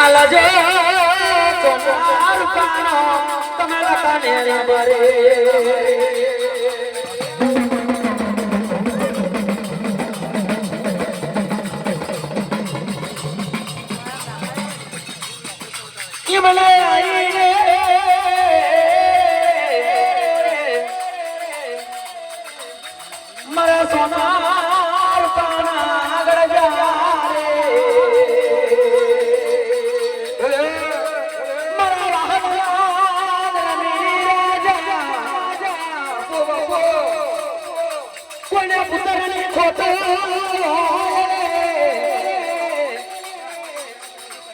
આલજો સોનાર કાનો તમે લતાને રબરે ये મને આઈ રે મારા સોનાર કાના આગળ જા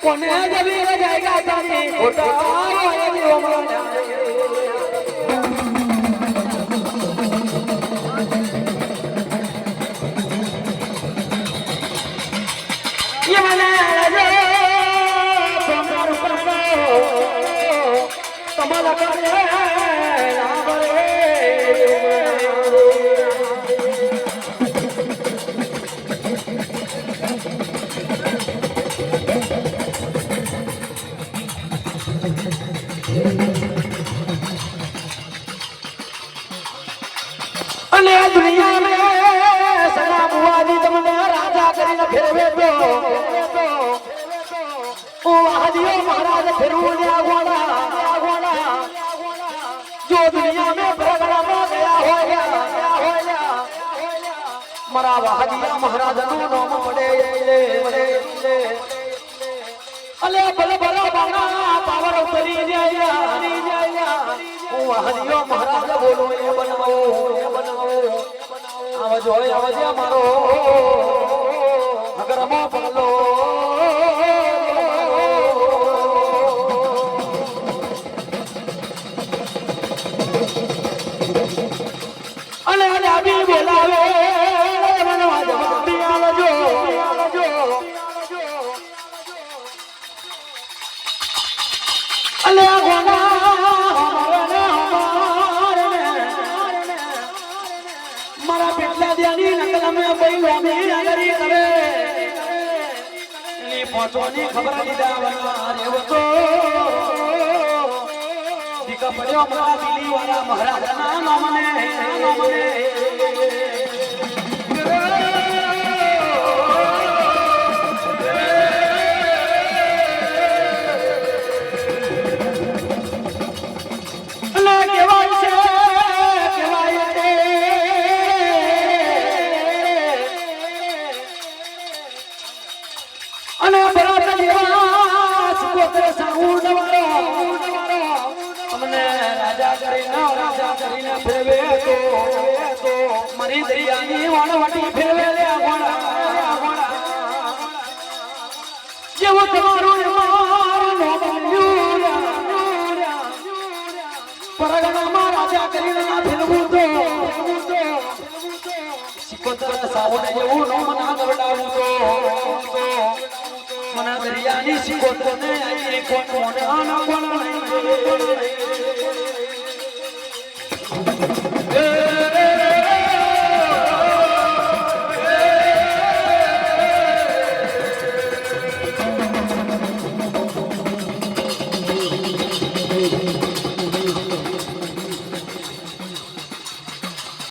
કોને જબી જાયગા તારી ખોટા આયો મારા ये મને આજે સોનાર પરનો તમારા કરે અને દુનિયા મે સના બુવાજી તમને રાજા કરીને ફેરવે તો ઓ હાજીઓ મહારાજ ફેરવું ને આગોડા જો દુનિયા મે પ્રગડામાં ગયા હોય મારા હાજીયા મહારાજ નું નામ પડે અલે ભલે ભલા બાના પાવર ઉતરી જાય ઓ હાજીઓ મહારાજ બોલો એ બનાવો આવજો મારો અગરમો બોલો અને આબી બોલાવે મનવા જવાબી આવજો અલે ગોના મારા પેટલા દેની નકલ અમે બઈલા મે આગરી કરે ની પહોંચવાની ખબર દીધા વના રેવ તો દીકા પડ્યો મારા દિલી વાળા મહારાજના નામને અને ભરત જેવા સુકોતર સાઉન્ડ વાળો અમને રાજા કરીને ફેરવે તો મારી દરિયાની વાણવટી ફેરવે લે આગોડા જેવો તમારું મારું પરગણામાં રાજા કરીને ના ફેરવું તો સુકોતર સાઉન્ડ જેવું નો મના ગવડાવું તો મના દરિયાની સિકોતને આઈ કોણ આના કોણ